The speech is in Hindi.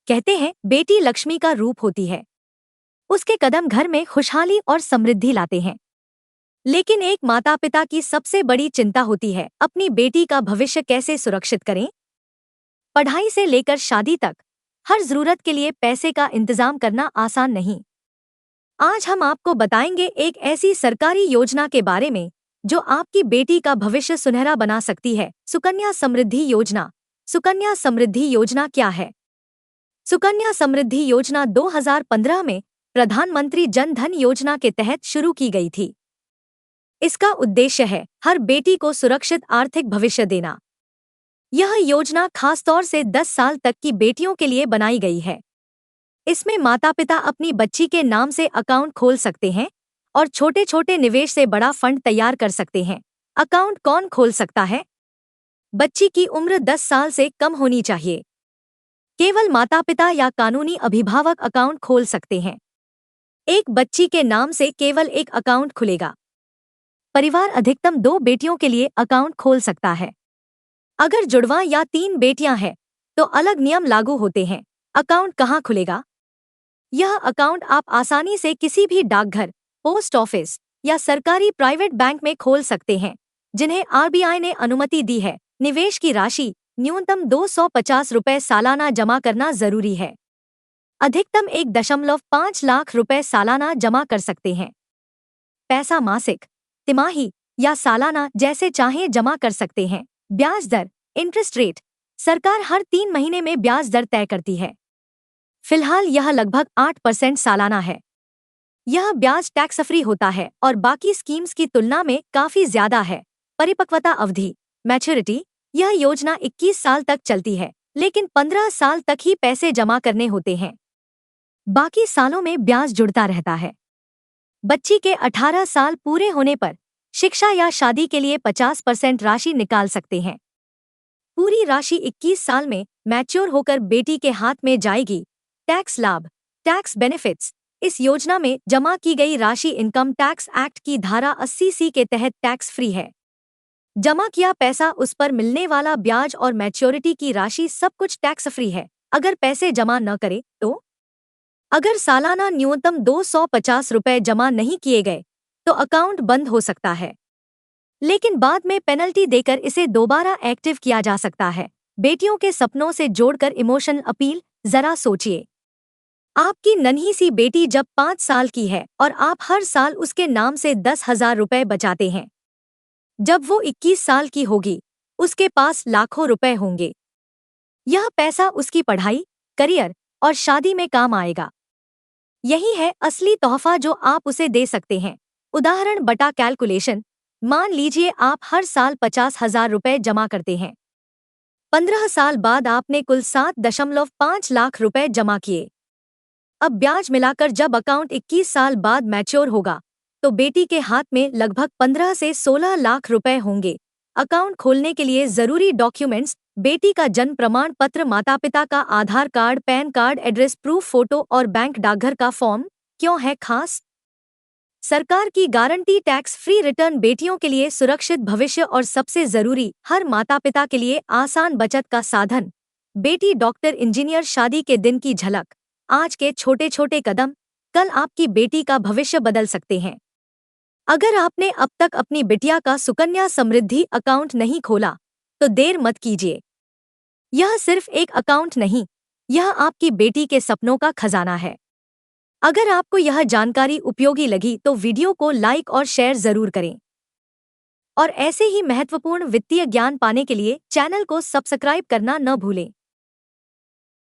कहते हैं बेटी लक्ष्मी का रूप होती है। उसके कदम घर में खुशहाली और समृद्धि लाते हैं। लेकिन एक माता पिता की सबसे बड़ी चिंता होती है अपनी बेटी का भविष्य कैसे सुरक्षित करें। पढ़ाई से लेकर शादी तक हर जरूरत के लिए पैसे का इंतजाम करना आसान नहीं। आज हम आपको बताएंगे एक ऐसी सरकारी योजना के बारे में जो आपकी बेटी का भविष्य सुनहरा बना सकती है। सुकन्या समृद्धि योजना। सुकन्या समृद्धि योजना क्या है? सुकन्या समृद्धि योजना 2015 में प्रधानमंत्री जन धन योजना के तहत शुरू की गई थी। इसका उद्देश्य है हर बेटी को सुरक्षित आर्थिक भविष्य देना। यह योजना खासतौर से 10 साल तक की बेटियों के लिए बनाई गई है। इसमें माता पिता अपनी बच्ची के नाम से अकाउंट खोल सकते हैं और छोटे छोटे निवेश से बड़ा फंड तैयार कर सकते हैं। अकाउंट कौन खोल सकता है? बच्ची की उम्र 10 साल से कम होनी चाहिए। केवल माता पिता या कानूनी अभिभावक अकाउंट खोल सकते हैं। एक बच्ची के नाम से केवल एक अकाउंट खुलेगा। परिवार अधिकतम 2 बेटियों के लिए अकाउंट खोल सकता है। अगर जुड़वा या 3 बेटियां हैं तो अलग नियम लागू होते हैं। अकाउंट कहां खुलेगा? यह अकाउंट आप आसानी से किसी भी डाकघर, पोस्ट ऑफिस या सरकारी प्राइवेट बैंक में खोल सकते हैं जिन्हें आरबीआई ने अनुमति दी है। निवेश की राशि न्यूनतम 250 रुपए सालाना जमा करना जरूरी है। अधिकतम 1.5 लाख रुपए सालाना जमा कर सकते हैं। पैसा मासिक, तिमाही या सालाना जैसे चाहें जमा कर सकते हैं। ब्याज दर, इंटरेस्ट रेट। सरकार हर 3 महीने में ब्याज दर तय करती है। फिलहाल यह लगभग 8% सालाना है। यह ब्याज टैक्स फ्री होता है और बाकी स्कीम्स की तुलना में काफी ज्यादा है। परिपक्वता अवधि, मैच्योरिटी। यह योजना 21 साल तक चलती है लेकिन 15 साल तक ही पैसे जमा करने होते हैं। बाकी सालों में ब्याज जुड़ता रहता है। बच्ची के 18 साल पूरे होने पर शिक्षा या शादी के लिए 50% राशि निकाल सकते हैं। पूरी राशि 21 साल में मैच्योर होकर बेटी के हाथ में जाएगी। टैक्स लाभ, टैक्स बेनिफिट्स। इस योजना में जमा की गई राशि इनकम टैक्स एक्ट की धारा 80C के तहत टैक्स फ्री है। जमा किया पैसा, उस पर मिलने वाला ब्याज और मैच्योरिटी की राशि सब कुछ टैक्स फ्री है। अगर पैसे जमा न करे तो? अगर सालाना न्यूनतम 250 रुपए जमा नहीं किए गए तो अकाउंट बंद हो सकता है, लेकिन बाद में पेनल्टी देकर इसे दोबारा एक्टिव किया जा सकता है। बेटियों के सपनों से जोड़कर इमोशनल अपील। जरा सोचिए, आपकी नन्ही सी बेटी जब 5 साल की है और आप हर साल उसके नाम से 10,000 रुपए बचाते हैं। जब वो 21 साल की होगी उसके पास लाखों रुपए होंगे। यह पैसा उसकी पढ़ाई, करियर और शादी में काम आएगा। यही है असली तोहफा जो आप उसे दे सकते हैं। उदाहरण बटा कैलकुलेशन। मान लीजिए आप हर साल 50,000 रुपए जमा करते हैं। 15 साल बाद आपने कुल 7.5 लाख रुपए जमा किए। अब ब्याज मिलाकर जब अकाउंट 21 साल बाद मैच्योर होगा तो बेटी के हाथ में लगभग 15 से 16 लाख रुपए होंगे। अकाउंट खोलने के लिए जरूरी डॉक्यूमेंट्स: बेटी का जन्म प्रमाण पत्र, माता पिता का Aadhaar card, pan card, address proof, photo और बैंक डाकघर का फॉर्म। क्यों है खास? सरकार की गारंटी टैक्स फ्री रिटर्न, बेटियों के लिए सुरक्षित भविष्य और सबसे जरूरी हर माता पिता के लिए आसान बचत का साधन। बेटी डॉक्टर, इंजीनियर, शादी के दिन की झलक। आज के छोटे छोटे कदम कल आपकी बेटी का भविष्य बदल सकते हैं। अगर आपने अब तक अपनी बिटिया का सुकन्या समृद्धि अकाउंट नहीं खोला तो देर मत कीजिए। यह सिर्फ एक अकाउंट नहीं, यह आपकी बेटी के सपनों का खजाना है। अगर आपको यह जानकारी उपयोगी लगी तो वीडियो को लाइक और शेयर जरूर करें और ऐसे ही महत्वपूर्ण वित्तीय ज्ञान पाने के लिए चैनल को सब्सक्राइब करना न भूलें।